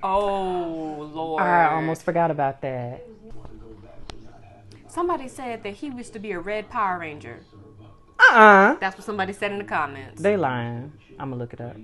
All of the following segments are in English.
Oh, Lord. I almost forgot about that. Somebody said that he used to be a red Power Ranger. That's what somebody said in the comments. They lying. I'm gonna look it up.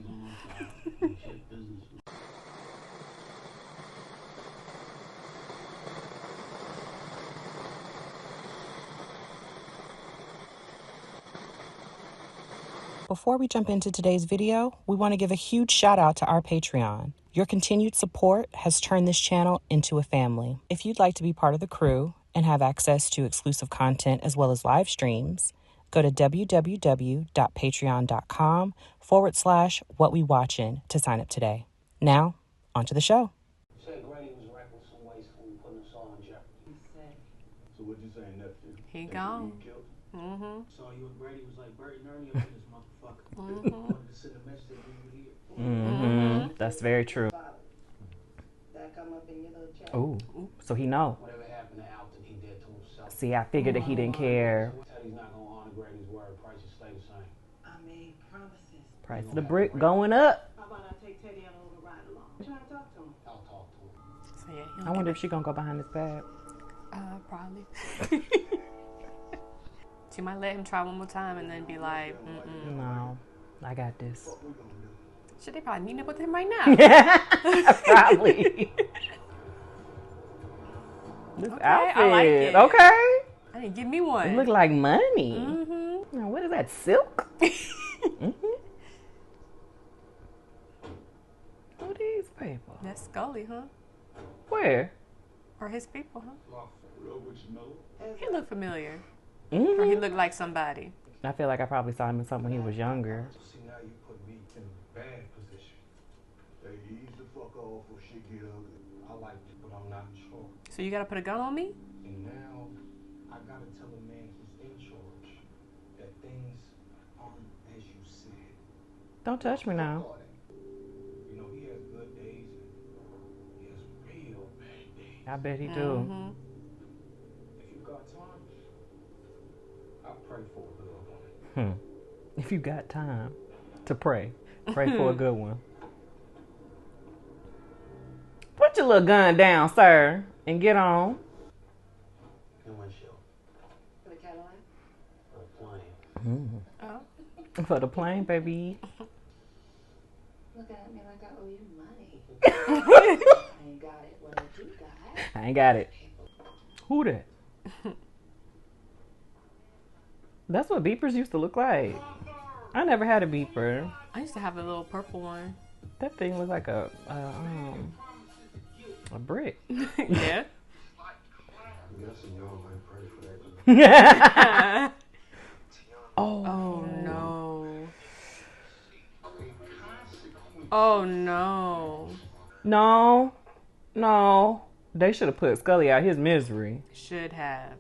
Before we jump into today's video, we want to give a huge shout out to our Patreon. Your continued support has turned this channel into a family. If you'd like to be part of the crew and have access to exclusive content as well as live streams, go to www.patreon.com/whatwewatchin to sign up today. Now, onto the show. Said Grady was reckless and wasteful and putting us all in jeopardy. So what'd you say, nephew? He gone. Saw you and Grady was like Bert and Ernie up in this motherfucker. Wanted to send a message that we were here. That's very true. That come up in your little chat. Ooh, so he know. Whatever happened to Alton, he did to himself. See, I figured that he didn't care. Teddy's not gonna honor Grady's word. Prices stay the same. I made promises. Price of the brick going up. How about I take Teddy on a little ride along? I'm trying to talk to him. I'll talk to him. So, yeah, I wonder if she gonna go behind his back. Probably. She might let him try one more time and then be like, No, I got this. Should they probably meet up with him right now? Probably. This Okay, outfit. I like it. Okay. I didn't give me one. It look like money. Now, what is that, silk? Who these people? That's Scully, huh? Where? Or his people, huh? What you know? He looked familiar. Or he looked like somebody. I feel like I probably saw him in something when he was younger. See, now you put me in a bad position. Hey, ease the fuck off or shit get ugly. I like it, but I'm not sure. So you gotta put a gun on me? And now, I gotta tell a man who's in charge that things aren't as you said. Don't touch me now. You know, he has good days and he has real bad days. I bet he do. If you got time, I pray for a good one. If you got time to pray for a good one. Put your little gun down, sir, and get on. And windshield. For the Cadillac? For a plane. For the plane, baby. Looking at me like I owe you money. I ain't got it. What I do got? I ain't got it. Who that? That's what beepers used to look like. I never had a beeper. I used to have a little purple one. That thing looked like a brick. Yeah. Yes, and y'all might pray for that. Oh no. Oh no. No. They should have put Scully out his misery. Should have.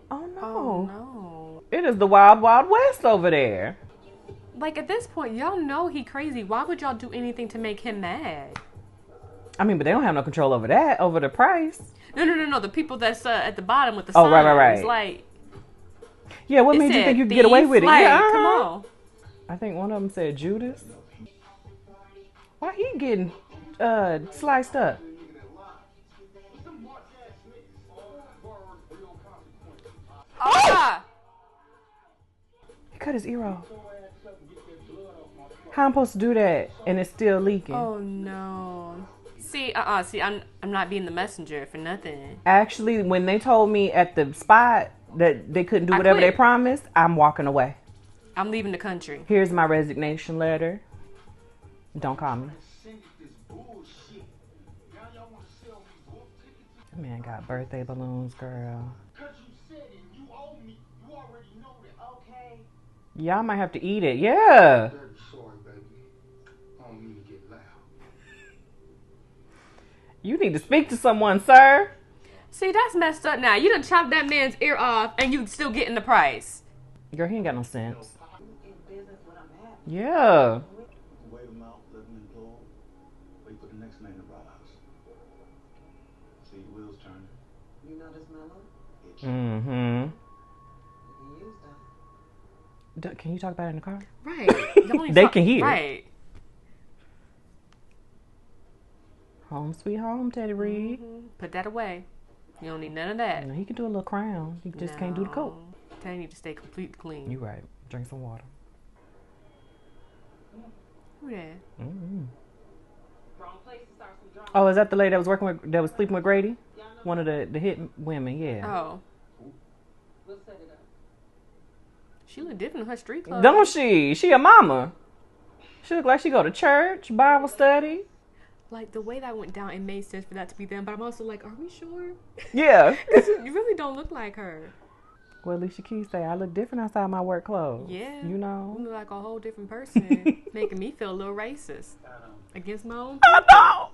Oh no. Oh no. It is the wild, wild west over there. Like at this point, y'all know he crazy. Why would y'all do anything to make him mad? I mean, but they don't have no control over that, over the price. No. The people that's at the bottom with the signs. Right. Like, Yeah, what it made you said think you could get away with it? like, Yeah, come on. I think one of them said Judas. Why he getting sliced up? Ah! He cut his ear off. How I'm supposed to do that and it's still leaking? Oh no. See, I'm not being the messenger for nothing. Actually, when they told me at the spot that they couldn't do I whatever they quit. promised, I'm walking away. I'm leaving the country. Here's my resignation letter. Don't call me. That man got birthday balloons, girl. Y'all might have to eat it. Yeah. Sorry, baby. I don't mean to get loud. You need to speak to someone, sir. See, that's messed up now. You done chopped that man's ear off and you still getting the price. Girl, he ain't got no sense. In business when I'm happy. Yeah. Wait him out, let him implode. Wait for the next man to rise. See your wheels turning. You know this mellow? Mm-hmm. You used them. Can you talk about it in the car? Right. They can hear. Right. Home sweet home, Teddy Reed. Put that away. You don't need none of that. No, he can do a little crown. He just can't do the coat. Teddy need to stay completely clean. You right. Drink some water. Who that? Mm-hmm. Wrong place to start some drama. Oh, is that the lady that was that was sleeping with Grady? One of the hit women, yeah. Oh. We'll set it up. She look different in her street clothes. Don't she? She a mama. She look like she go to church, Bible study. Like, the way that went down, it made sense for that to be them. But I'm also like, are we sure? Yeah. Because you really don't look like her. Well, Alicia Keys say, I look different outside my work clothes. Yeah. You know? You look like a whole different person. Making me feel a little racist. Against my own I people. know.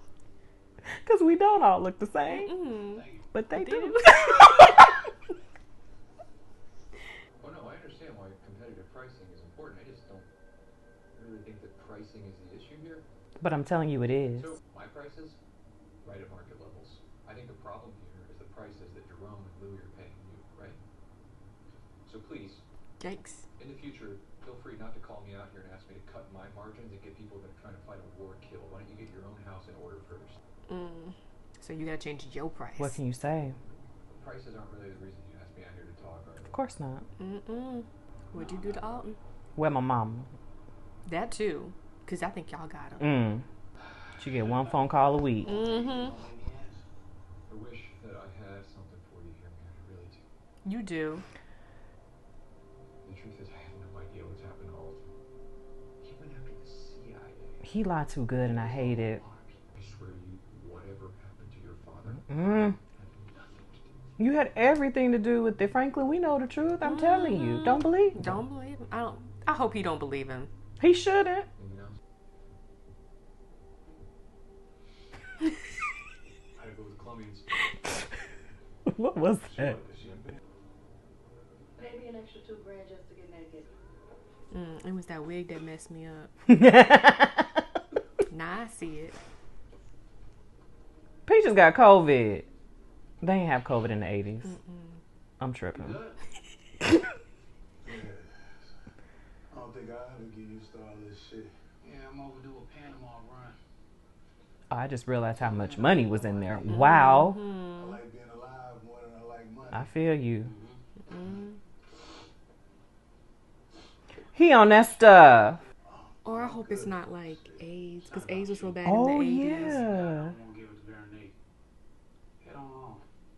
Because we don't all look the same. Mm-mm. But they do. Oh no, I understand why competitive pricing is important. I just don't really think that pricing is the issue here. But I'm telling you it is. So, my prices, right at market levels. I think the problem here is the prices that Jerome and Louie are paying you, right? So please, Yikes. in the future, feel free not to call me out here and ask me to cut my margins and get people that are trying to fight a war killed. Why don't you get your own house in order first? So you gotta change your price. What can you say? Prices aren't really the reason you asked me out here to talk, are they? Of course not. What'd you do to Alton? Where my mama? That too. Because I think y'all got him. She get one phone call a week. I wish that I had something for you here, man. I really do. You do. The truth is, I have no idea what's happened to Alton. He went after the C.I.A. He lied too good and I hate it. I swear to you, whatever happened to your father, You had everything to do with it. Franklin, we know the truth. I'm telling you. Don't believe him. Don't believe him. I hope he don't believe him. He shouldn't. anything else? I go with Colombians. What was that? Maybe an extra $2,000 just to get naked. It was that wig that messed me up. Now I see it. Peaches got COVID. They ain't have COVID in the 80s. I'm tripping. I don't think I ever get used to all this shit. Yeah, I'm overdue a Panama run. Oh, I just realized how much money was in there. Wow. I like being alive more than I like money. I feel you. He on that stuff. Or I hope it's not like AIDS. Because AIDS was real bad Oh, in the 80s. I'm yeah. gonna give it to Veronique. Head on home.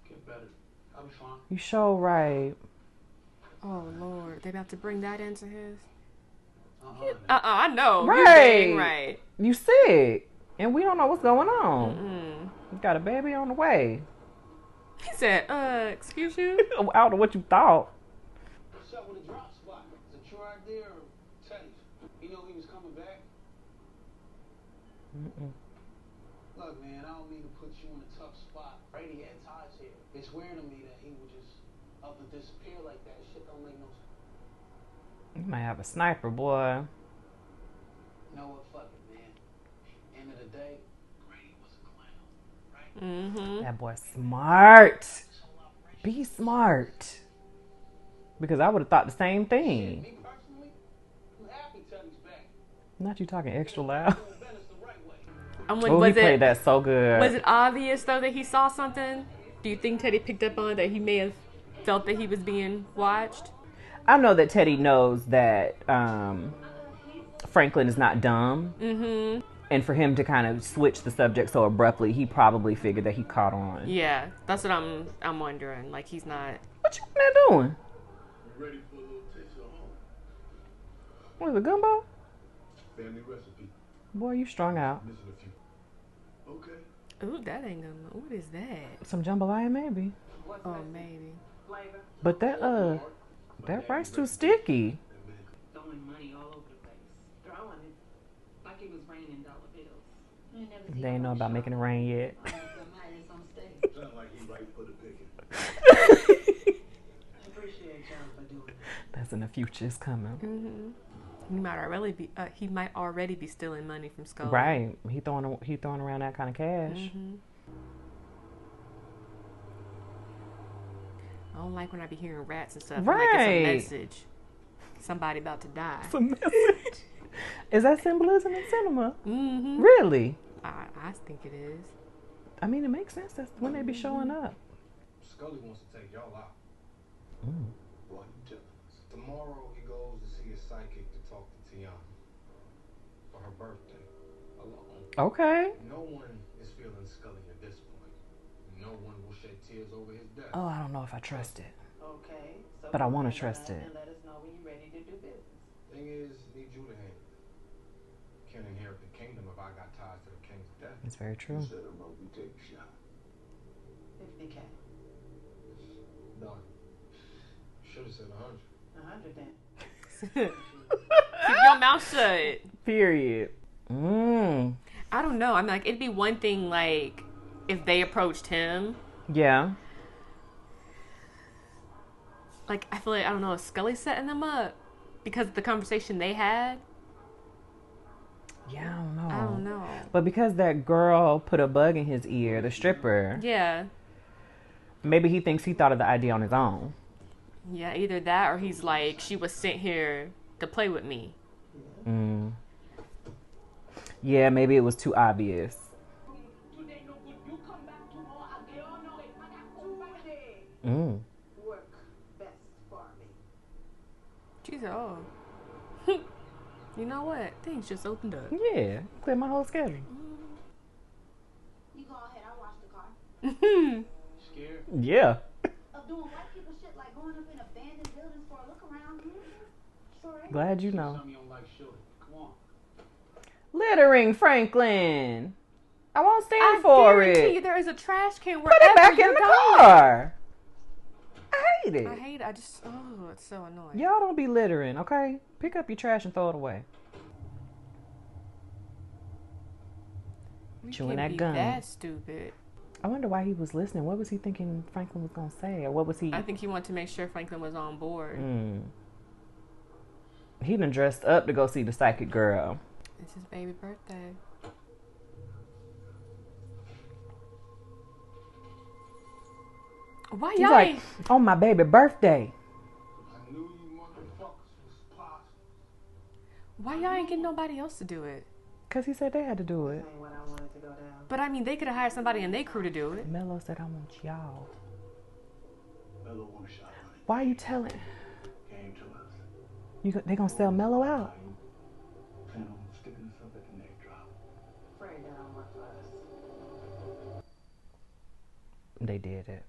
Get better. I'll be fine. You sure right. Oh, Lord. They about to bring that into his? Uh-uh. I know. Right. You're dang right. You sick. And we don't know what's going on. You got a baby on the way. He said, excuse you? I don't know what you thought. What's up with the drop spot? Is it your idea or Teddy's? You know he was coming back? Look, man, I don't mean to put you in a tough spot. Brady had ties here. It's weird to me that he would just up and disappear like that. Shit don't make no sense. You might have a sniper, boy. You know what? Fuck it, man. End of the day, Brady was a clown, right? That boy smart. Be smart. Because I would have thought the same thing. Me personally, I'm happy Teddy's back. Not you talking extra loud. Doing business the right way. Oh, he played that so good. Was it obvious, though, that he saw something? Do you think Teddy picked up on that he may have felt that he was being watched? I know that Teddy knows that Franklin is not dumb. And for him to kind of switch the subject so abruptly, he probably figured that he caught on. Yeah, that's what I'm wondering. Like, he's not... What you in there doing? You ready for a little taste of home? What is it, gumbo? Family recipe. Boy, you strung out. Missing a few. Okay. Ooh, that ain't gonna... What is that? Some jambalaya, maybe. Oh, maybe. Flavor. But that rice too sticky. Throwing money all over the place. Throwing it like it was raining dollar bills. You ain't never seen They ain't know about making it rain yet. Sound like he right for the picking. I appreciate y'all for doing it. That's in the future. It's coming. He might already be stealing money from Scully. Right. He throwing around that kind of cash. I don't like when I be hearing rats and stuff. Right. Like it's a message. Somebody about to die. It's a message. Is that symbolism in cinema? Mm-hmm. Really? I think it is. I mean, it makes sense. That's when they be showing up. Scully wants to take y'all out. Why you telling us? Tomorrow he goes to see a psychic to talk to Tiana for her birthday. Alone. Okay. No one is feeling Scully at this point. No one will shed tears over his death. Oh, I don't know if I trust it. Okay. So But I wanna find trust out it. And let us know when you're ready to do business. Thing is, need you to handle it. Can't inherit the kingdom if I got ties to the king's death. It's very true. You said a rope, we take a shot. 50K. Done. Should have said 100. 100 then. Keep your mouth shut. Period. I don't know. I mean, like, it'd be one thing, like, if they approached him. Yeah. Like, I feel like, I don't know, is Scully setting them up? Because of the conversation they had? Yeah, I don't know. I don't know. But because that girl put a bug in his ear, the stripper, Yeah. maybe he thinks he thought of the idea on his own. Yeah, either that or he's like, she was sent here to play with me. Yeah, maybe it was too obvious. Work best for me. She said, oh. You know what? Things just opened up. Yeah, clear my whole schedule. You go ahead, I'll wash the car. Scared? Yeah. Of doing white people shit like going up in abandoned buildings for a look around. Sure. Glad you know. Something you don't like, shorty. Come on. Littering, Franklin. I won't stand I for guarantee you it. there is a trash can Put wherever it back you're in the going. car. I hate it. I hate it. I just, oh, it's so annoying. Y'all don't be littering, okay? Pick up your trash and throw it away. You Chewing can't that be gum. that stupid. I wonder why he was listening. What was he thinking Franklin was going to say? Or what was he... I think he wanted to make sure Franklin was on board. He done dressed up to go see the psychic girl. It's his baby birthday. Why He's y'all like, ain't... on my baby birthday. I knew you motherfuckers was possible. Why y'all ain't getting nobody else to do it? Because he said they had to do it. Ain't what I wanted to go down. But I mean, they could have hired somebody in their crew to do it. Mello said, I want y'all. Mello want a shot, honey. Why are you telling? Came to us. They going to sell Mello out? Plan on sticking us up at the neck drop. Afraid that don't work for us. They did it.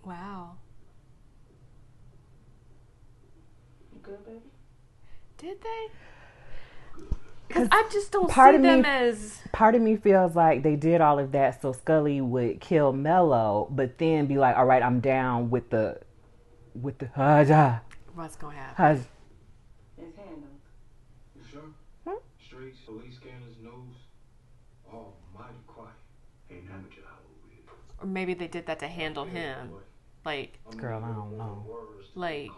Wow. You good, baby? Did they? Because I just don't part see of them me- as... Part of me feels like they did all of that so Scully would kill Mello, but then be like, all right, I'm down with the Haja. What's going to happen? It's handled. You sure? Huh? Streets, police scanners, news, all mighty quiet. Ain't amateur hour with it. Or maybe they did that to handle him. Like, Girl, I don't know.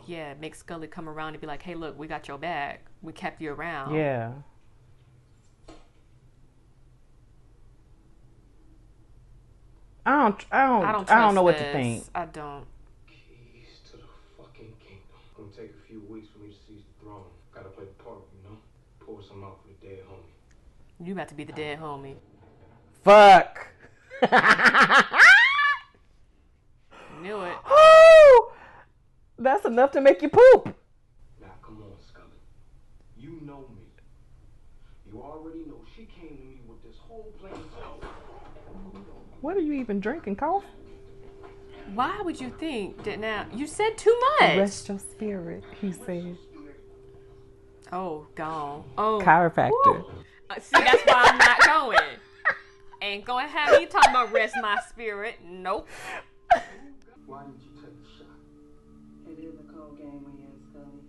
yeah, make Scully come around and be like, hey, look, we got your back. We kept you around. Yeah. I don't know what to think. I don't. Keys to the fucking kingdom. Gonna take a few weeks for me to seize the throne. Gotta play the part, you know? Pour some out for the dead homie. You about to be the dead homie. Fuck. Knew it. Oh, that's enough to make you poop. Now, come on, Scully. You know me. You already know she came to me with this whole plan. What are you even drinking? Coffee? Why would you think that now? You said too much. Rest your spirit, he said. Oh, gone. Oh. Chiropractor. Woo. See, that's why I'm not going. Ain't gonna have me talking about rest my spirit. Nope. Why did you take the shot? It is a cold game we in, Scully.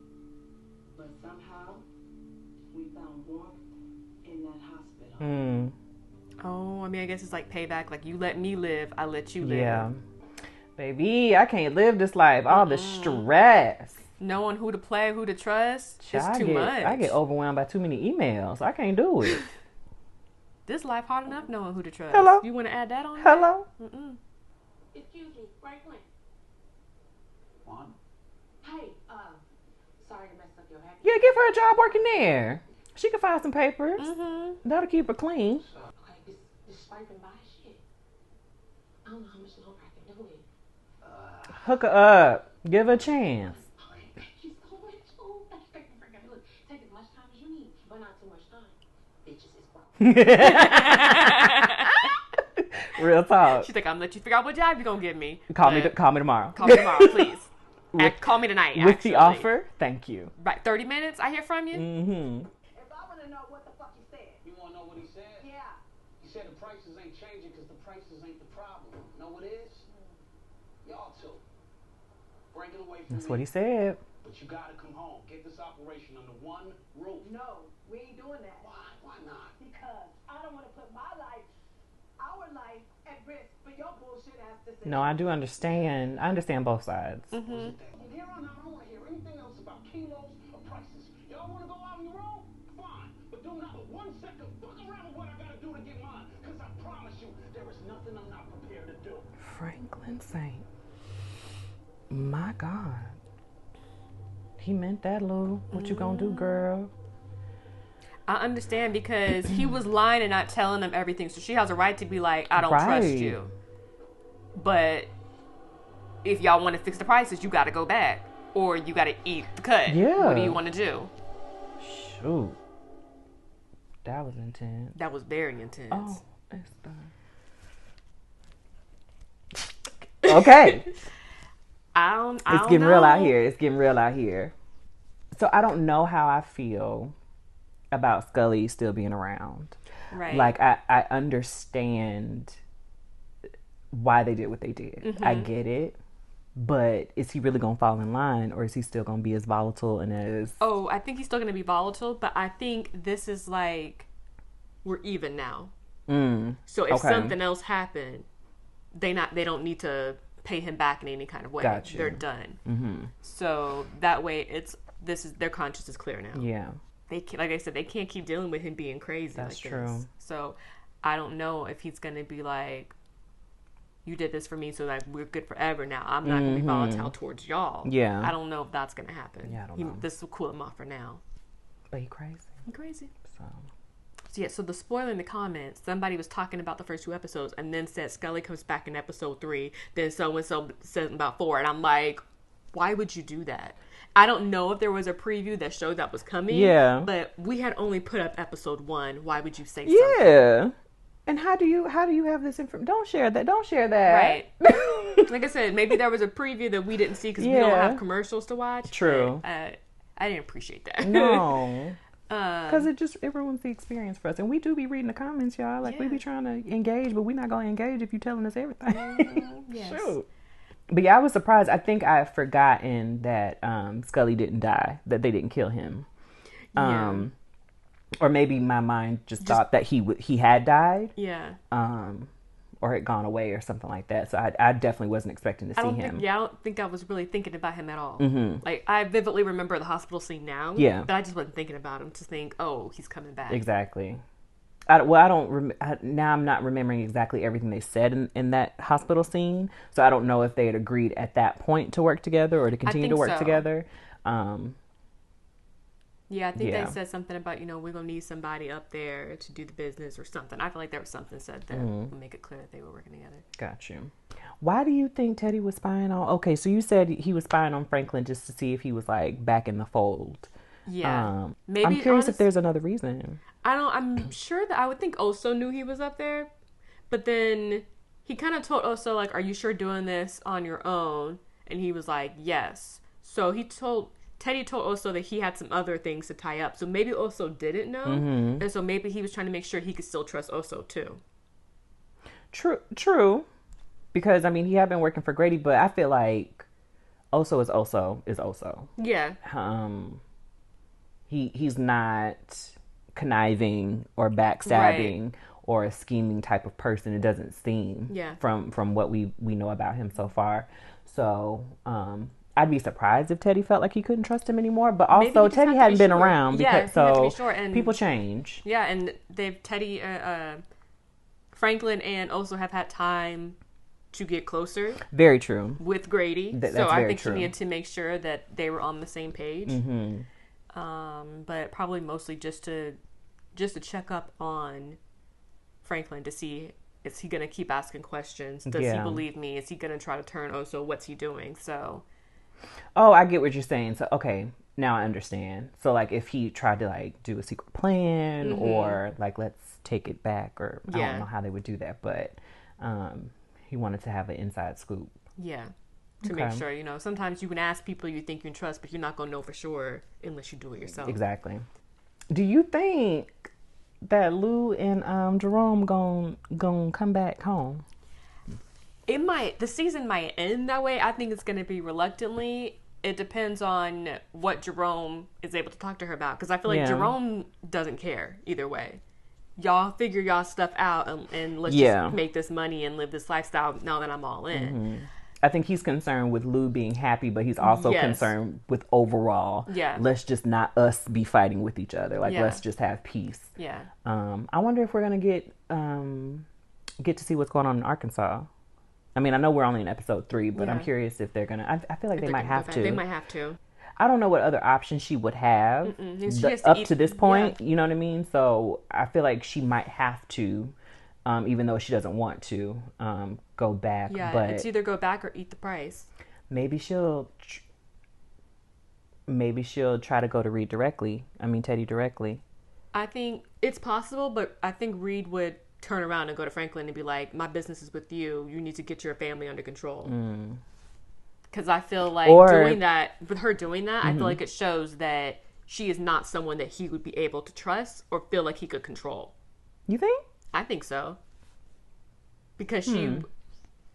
But somehow, we found warmth in that hospital. Oh, I mean, I guess it's like payback. Like, you let me live, I let you live. Yeah. Baby, I can't live this life. All the stress. Knowing who to play, who to trust, it's I too much. I get overwhelmed by too many emails. I can't do it. This life hard enough knowing who to trust. Hello? You want to add that on? Hello? Excuse me, Franklin. Juan? Hey, sorry to mess up your happy. Yeah, give her a job working there. She can find some papers. Mm-hmm. That'll keep her clean. Okay, this swiping by shit. I don't know how much longer I can do it. Hook her up. Give her a chance. Thank you so much. Oh, thank you. Look, take as much time as you need, but not too much time. Bitches is broke. Real talk. She's like, I'm gonna let you figure out what job you're gonna give me. Call me tomorrow. Call me tomorrow, please. Call me tonight. With the offer, thank you. Right, 30 minutes. I hear from you. Mm-hmm. If I want to know what the fuck he said. You want to know what he said? Yeah. He said the prices ain't changing because the prices ain't the problem. Know what it is? Y'all two. Breaking away from That's me. what he said. But you gotta come home. Get this operation under one roof. No, we ain't doing that. Why? Why not? Because I don't want to put my life, our life, at risk for your bullshit ass decision. No, I do understand. I understand both sides. From here on out, I don't want to hear anything else about kilos or prices. Y'all want to go out on your own? Fine. But do not for 1 second fuck around with what I gotta do to get mine. Because I promise you, there is nothing I'm not prepared to do. Franklin Saint. My God. He meant that, Lou. What you gonna do, girl? I understand because he was lying and not telling them everything. So she has a right to be like, I don't trust you. But if y'all want to fix the prices, you got to go back. Or you got to eat the cut. Yeah. What do you want to do? Shoot. That was intense. That was very intense. Oh, it's done. Okay. It's getting real out here. It's getting real out here. So I don't know how I feel about Scully still being around. Right. Like, I understand why they did what they did. Mm-hmm. I get it. But is he really going to fall in line, or is he still going to be as volatile and as... Oh, I think he's still going to be volatile, but I think this is like, we're even now. So if something else happened, they don't need to pay him back in any kind of way. Gotcha. They're done. Mm-hmm. So that way, their conscience is clear now. Yeah. They can't, like I said, they can't keep dealing with him being crazy. That's like true. This. So I don't know if he's going to be like, you did this for me, so like we're good forever now. I'm not going to be volatile towards y'all. Yeah. I don't know if that's going to happen. Yeah, I don't know. This will cool him off for now. But he crazy. He crazy. So yeah, so the spoiler in the comments, somebody was talking about the first 2 episodes and then said Scully comes back in episode 3, then so-and-so said about 4, and I'm like, why would you do that? I don't know if there was a preview that showed that was coming. Yeah. But we had only put up episode 1. Why would you say something? Yeah. And how do you have this information? Don't share that. Right. Like I said, maybe there was a preview that we didn't see because we don't have commercials to watch. True. I didn't appreciate that. No. Because it ruins the experience for us. And we do be reading the comments, y'all. Like, we be trying to engage, but we're not going to engage if you're telling us everything. Yes. Shoot. But yeah, I was surprised. I think I've forgotten that Scully didn't die, that they didn't kill him. Or maybe my mind just thought that he had died. Yeah. Or had gone away or something like that. So I definitely wasn't expecting to see him. I don't think I was really thinking about him at all. Mm-hmm. Like, I vividly remember the hospital scene now. Yeah. But I just wasn't thinking about him to think, oh, he's coming back. Exactly. Now I'm not remembering exactly everything they said in that hospital scene. So I don't know if they had agreed at that point to work together or to continue to work together. Yeah, I think they said something about, we're going to need somebody up there to do the business or something. I feel like there was something said that would make it clear that they were working together. Got you. Why do you think Teddy was spying on... Okay, so you said he was spying on Franklin just to see if he was, like, back in the fold. Yeah. Maybe I'm curious if there's another reason. I'm sure that I would think Oso knew he was up there. But then he kind of told Oso, like, are you sure doing this on your own? And he was like, yes. So Teddy told Oso that he had some other things to tie up. So maybe Oso didn't know. Mm-hmm. And so maybe he was trying to make sure he could still trust Oso too. True. Because, he had been working for Grady, but I feel like Oso is Oso. Yeah. He's not conniving or backstabbing or a scheming type of person. It doesn't seem from what we know about him so far. So, I'd be surprised if Teddy felt like he couldn't trust him anymore. But also, Teddy hadn't been around because people change. Yeah, and Franklin and Oso have had time to get closer. Very true. With Grady. So I think he needed to make sure that they were on the same page. Mm-hmm. But probably mostly just to check up on Franklin to see is he going to keep asking questions? Does he believe me? Is he going to try to turn? Oh, so what's he doing? So. Oh, I get what you're saying. So, okay, now I understand. So, like, if he tried to, like, do a secret plan or, like, let's take it back, or I don't know how they would do that, but he wanted to have an inside scoop. Yeah. To make sure, you know, sometimes you can ask people you think you can trust, but you're not going to know for sure unless you do it yourself. Exactly. Do you think that Lou and Jerome gon' come back home? It might. The season might end that way. I think it's going to be reluctantly. It depends on what Jerome is able to talk to her about. Because I feel like Jerome doesn't care either way. Y'all figure y'all stuff out and let's just make this money and live this lifestyle now that I'm all in. I think he's concerned with Lou being happy, but he's also concerned with overall. Yeah. Let's just not us be fighting with each other. Like, let's just have peace. Yeah. I wonder if we're going to get to see what's going on in Arkansas. I mean, I know we're only in episode 3, but I'm curious if they're going to... I feel like they might have to. They might have to. I don't know what other options she would have up to this point. You know what I mean? So I feel like she might have to, even though she doesn't want to, go back. Yeah, but it's either go back or eat the price. Maybe she'll try to go to Reed directly. I mean, Teddy directly. I think it's possible, but I think Reed would turn around and go to Franklin and be like, my business is with you. You need to get your family under control. Because I feel like doing that, with her doing that, I feel like it shows that she is not someone that he would be able to trust or feel like he could control. You think? I think so. Because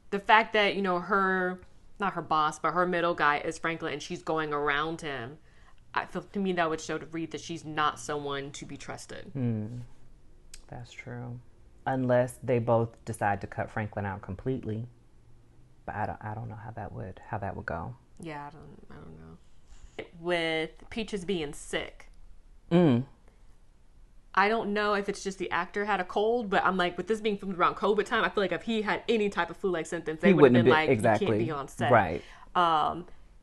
the fact that, you know, not her boss, but her middle guy is Franklin and she's going around him, I feel, to me, that would show to Reed that she's not someone to be trusted. That's true. Unless they both decide to cut Franklin out completely. But I don't know how that would go. Yeah, I don't know. With Peaches being sick, I don't know if it's just the actor had a cold, but I'm like, with this being filmed around COVID time, I feel like if he had any type of flu-like symptoms, they would have been like, exactly. You can't be on set. Right.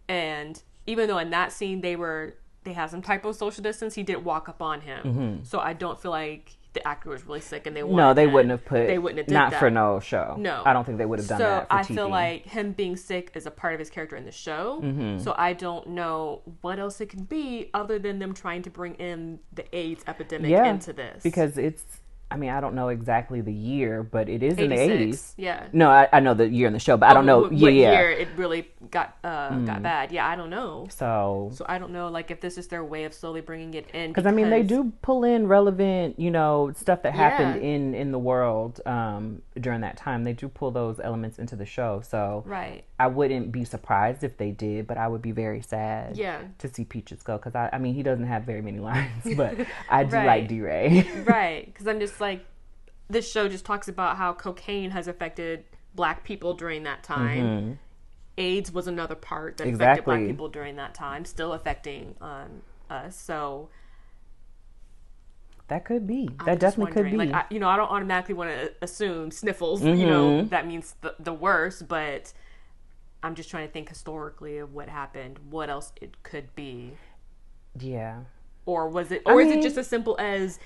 And even though in that scene they had some type of social distance, he did walk up on him. So I don't feel like the actor was really sick and they wouldn't have did that. For no show. No, I don't think they would have done that for TV. So I feel like him being sick is a part of his character in the show. So I don't know what else it can be other than them trying to bring in the AIDS epidemic into this. Because I mean, I don't know exactly the year, but it is 86, in the 80s. Yeah. No, I know the year in the show, but I don't know what year it really got bad. Yeah, I don't know. So I don't know, like, if this is their way of slowly bringing it in. Because I mean, they do pull in relevant, you know, stuff that happened in the world during that time. They do pull those elements into the show. So I wouldn't be surprised if they did, but I would be very sad to see Peaches go. Because I mean, he doesn't have very many lines, but I do like D-Ray. Right. Because I'm just like, this show just talks about how cocaine has affected Black people during that time. AIDS was another part that affected Black people during that time, still affecting us. So that could be. That definitely could be. Like, I don't automatically want to assume sniffles. You know, that means the worst. But I'm just trying to think historically of what happened. What else it could be? Yeah. Or was it? Or is it just as simple as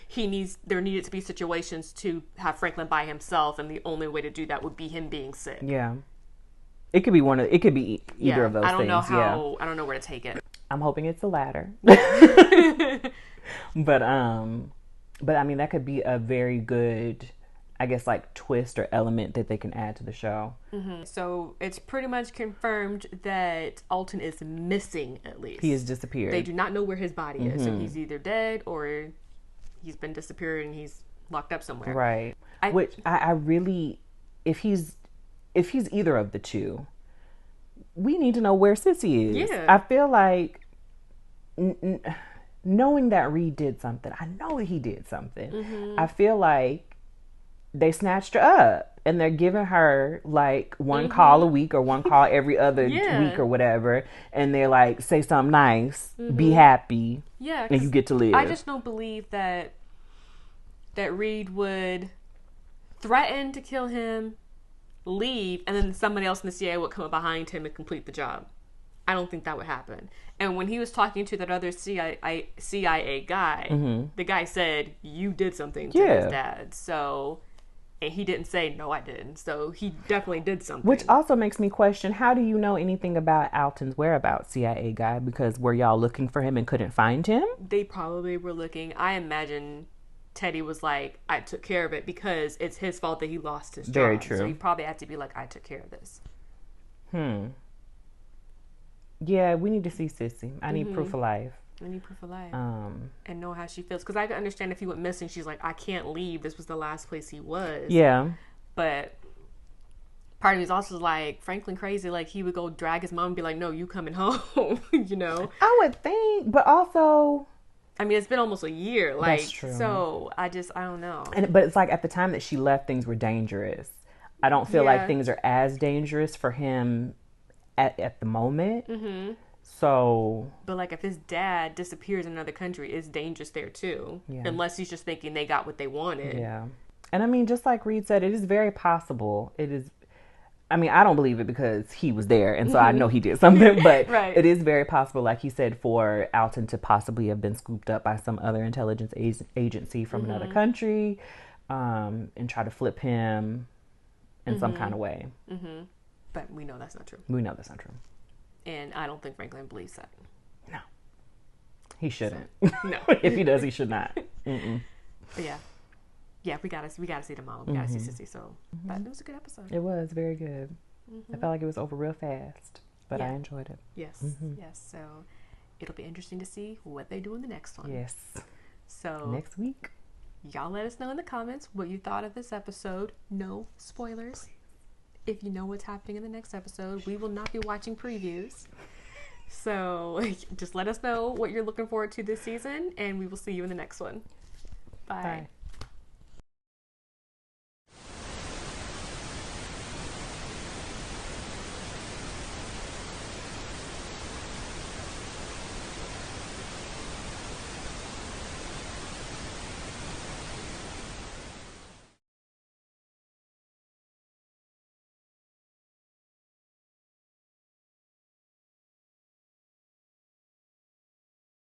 there needed to be situations to have Franklin by himself, and the only way to do that would be him being sick? Yeah, it could be it could be either of those. I don't things. know how. I don't know where to take it. I'm hoping it's the latter. But I mean, that could be a very good, I guess, like, twist or element that they can add to the show. So it's pretty much confirmed that Alton is missing, at least. He has disappeared. They do not know where his body is. So he's either dead or he's been disappeared and he's locked up somewhere. Right. Which I really, if he's either of the two, we need to know where Sissy is. Yeah. I feel like knowing that Reed did something, I know he did something. I feel like they snatched her up and they're giving her like one call a week or one call every other week or whatever. And they're like, say something nice, be happy, and you get to live. I just don't believe that Reed would threaten to kill him, leave, and then somebody else in the CIA would come up behind him and complete the job. I don't think that would happen. And when he was talking to that other CIA guy, the guy said, you did something to his dad. So... And he didn't say, no, I didn't. So he definitely did something. Which also makes me question, how do you know anything about Alton's whereabouts, CIA guy? Because were y'all looking for him and couldn't find him? They probably were looking. I imagine Teddy was like, I took care of it because it's his fault that he lost his job. Very true. So he probably had to be like, I took care of this. Yeah, we need to see Sissy. I need proof of life. I need proof of life. And know how she feels. Because I can understand if he went missing, she's like, I can't leave. This was the last place he was. Yeah. But part of me is also like, Franklin crazy. Like, he would go drag his mom and be like, no, you coming home. You know? I would think. But also... I mean, it's been almost a year. Like, that's true. So I don't know. But it's like at the time that she left, things were dangerous. I don't feel like things are as dangerous for him at the moment. So, but like if his dad disappears in another country, it's dangerous there too. Yeah. Unless he's just thinking they got what they wanted. Yeah. And I mean, just like Reed said, it is very possible. It is. I mean, I don't believe it because he was there, and so I know he did something. But right. It is very possible, like he said, for Alton to possibly have been scooped up by some other intelligence agency from another country, and try to flip him in some kind of way. But we know that's not true. We know that's not true. And I don't think Franklin believes that. No. He shouldn't. So, no. If he does, he should not. But yeah. Yeah, we gotta see the mama. We gotta see Sissy. So but it was a good episode. It was very good. I felt like it was over real fast. But I enjoyed it. Yes. Yes. So it'll be interesting to see what they do in the next one. Yes. So next week. Y'all let us know in the comments what you thought of this episode. No spoilers. If you know what's happening in the next episode, we will not be watching previews. So just let us know what you're looking forward to this season, and we will see you in the next one. Bye.